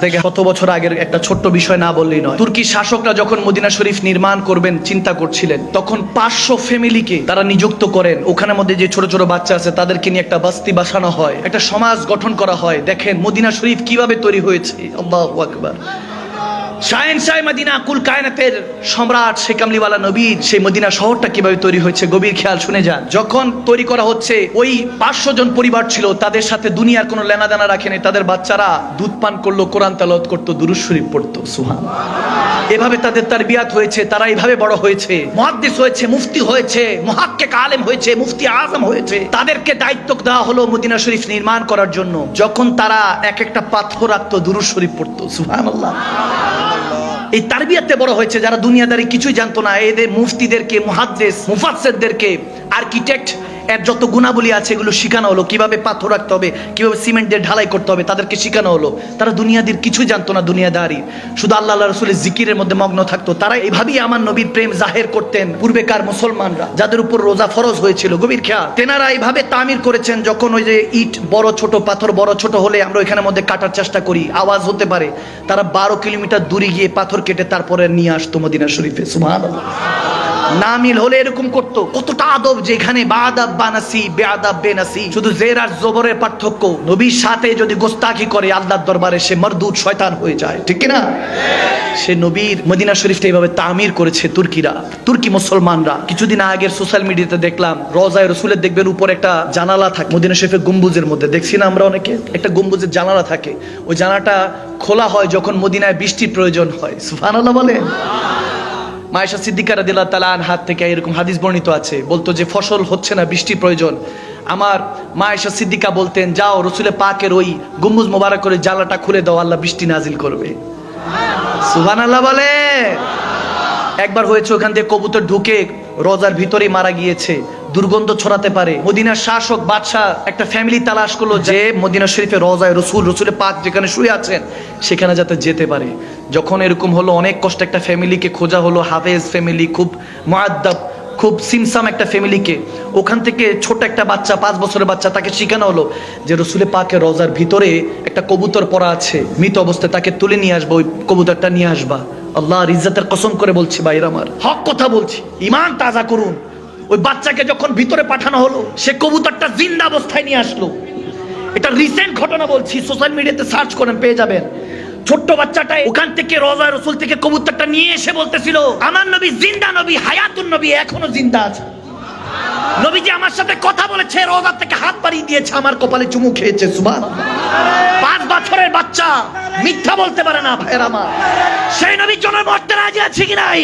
থেকে কত বছর আগের একটা ছোট্ট বিষয় না বললেই নয়। তুর্কি শাসকরা যখন মদিনা শরীফ নির্মাণ করবেন চিন্তা করছিলেন, তখন 500 ফ্যামিলিকে তারা নিযুক্ত করেন। ওখানের মধ্যে যে ছোট ছোট বাচ্চা আছে তাদেরকে নিয়ে একটা বস্তি বাসানো হয়, একটা সমাজ গঠন করা হয়। দেখেন মদিনা শরীফ কিভাবে তৈরি হয়েছে। আল্লাহু আকবার। শাহেনশাহ মদিনা, কুল কায়নাতের সম্রাট শেখ কামলিওয়ালা নবীর সেই মদিনা শহরটা কিভাবে তৈরি হয়েছে গভীর খেয়াল শুনে যান। যখন তৈরি করা হচ্ছে, ওই 500 জন পরিবার ছিল, তাদের সাথে দুনিয়ার কোনো লেনাদেনা রাখেনি। তাদের বাচ্চারা দুধ পান করলো, কোরআন তেলাওয়াত করতো, দুরূদ শরীফ পড়তো। সুবহানাল্লাহ। এভাবে তাদের তারবিয়াত হয়েছে, তারা এইভাবে বড় হয়েছে, মুহাদ্দিস হয়েছে, মুফতি হয়েছে, মুহাক্কিক আলেম হয়েছে, মুফতি আজম হয়েছে। তাদেরকে দায়িত্ব দেওয়া হলো মদিনা শরীফ নির্মাণ করার জন্য। যখন তারা এক একটা পাথর রাখতো, দুরূদ শরীফ পড়তো। সুবহানাল্লাহ। এই তারবিয়াতে বড় হয়েছে যারা দুনিয়াদারি কিছুই জানতো না। এদের মুফতিদেরকে, মুহাদ্দিস, মুফাসসিরদেরকে, আর্কিটেক্ট এর যত গুণাবলী আছে এগুলো শেখানো হলো। কিভাবে পাথর রাখতে হবে, কিভাবে সিমেন্ট দিয়ে ঢালাই করতে হবে, তাদেরকে শেখানো হলো। তারা দুনিয়াদের কিছুই জানতো না, দুনিয়াদারি, শুধু আল্লাহ আল্লাহ রাসূলের জিকিরের মধ্যে মগ্ন থাকতো। তারা এভাবেই আমার নবীর প্রেম জাহের করতেন। পূর্বেকার মুসলমানরা যাদের উপর রোজা ফরজ হয়েছিল, গভীর খেয়াল, তেনারা এইভাবে তামির করেছেন। যখন ওই যে ইট বড় ছোট, পাথর বড় ছোট হলে আমরা ওইখানের মধ্যে কাটার চেষ্টা করি, আওয়াজ হতে পারে, তারা 12 কিলোমিটার দূরে গিয়ে পাথর কেটে তারপরে নিয়ে আসতো মদিনা শরীফে। সুবহানাল্লাহ। না মিল হলে এরকম করতো। কতটা আদব, যেখানে বাদাব বানাসি, বেআদাব বেনাসি, শুধু জের আর জবরের পার্থক্য। নবীর সাথে যদি গোস্তাখি করে আল্লাহর দরবারে সে মরদুদ, শয়তান হয়ে যায়, ঠিক কি না? সে নবীর মদিনা শরীফটা এইভাবে তামির করেছে তুর্কিরা, তুর্কি মুসলমানরা। কিছুদিন আগের সোশ্যাল মিডিয়াতে দেখলাম, রওজায়ে রাসূলের দেখবেন উপর একটা জানালা থাকে মদিনা শরীফের গম্বুজের মধ্যে, দেখছি না আমরা অনেকে, একটা গম্বুজের জানালা থাকে। ওই জানালাটা খোলা হয় যখন মদিনায় বৃষ্টির প্রয়োজন হয়। সুবহানাল্লাহ বলে। মা আয়েশা সিদ্দিকা রাদিয়াল্লাহু তাআলা আনহা থেকে এরকম হাদিস বর্ণিত আছে, বলতো যে ফসল হচ্ছে না, বৃষ্টির প্রয়োজন। আমার মা আয়েশা সিদ্দিকা বলতেন, যাও রাসূলের পাকের ওই গম্বুজ মোবারকের জানালাটা খুলে দাও, আল্লাহ বৃষ্টি নাজিল করবে। সুবহানাল্লাহ বলে। একবার হয়েছে ওখান দিয়ে কবুতর ঢুকে রোজার ভিতরেই মারা গিয়েছে, দুর্গন্ধ ছড়াতে পারে। মদিনার শাসক বাদশাহ একটা ফ্যামিলি তালাশ করলো যে মদিনা শরীফে রওজায়ে রাসূলের পাক যেখানে শুয়ে আছেন সেখানে যাতে যেতে পারে। যখন এরকম হলো, অনেক কষ্ট একটা ফ্যামিলিকে খোঁজা হলো, হাফেজ ফ্যামিলি, খুব মুআদ্দাব, খুব সিমসাম একটা ফ্যামিলিকে। ওখান থেকে ছোট একটা বাচ্চা, 5 বছরের বাচ্চা, তাকে শেখানো হলো যে রাসূলের পাকের রওজার ভিতরে একটা কবুতর পড়া আছে, মৃত অবস্থায়, তাকে তুলে নিয়ে আসবা, ওই কবুতরটা নিয়ে আসবা। আল্লাহর ইজ্জতের কসম করে বলছি ভাইরা আমার, হক কথা বলছি, ঈমান তাজা করুন। ওই বাচ্চাকে যখন ভিতরে পাঠানো হলো, সে কবুতরটা জিন্দা অবস্থায় নিয়ে আসলো। এটা রিসেন্ট ঘটনা বলছি, সোশ্যাল মিডিয়াতে সার্চ করেন পেয়ে যাবেন। ছোট্ট বাচ্চাটা ওখান থেকে রওজায়ে রাসূল থেকে কবুতরটা নিয়ে এসে বলতেছিল, আমার নবী জিন্দা নবী, হায়াতুন নবী, এখনো জিন্দা আছে। নবীজি আমার সাথে কথা বলেছে, রওজা থেকে হাত বাড়িয়ে দিয়েছে, আমার কপালে চুমু খেয়েছে। সুবহানাল্লাহ। 5 বছরের বাচ্চা মিথ্যা বলতে পারে না ভাইরা আমার। সেই নবীর জন্য মরতে রাজি আছে কি নাই?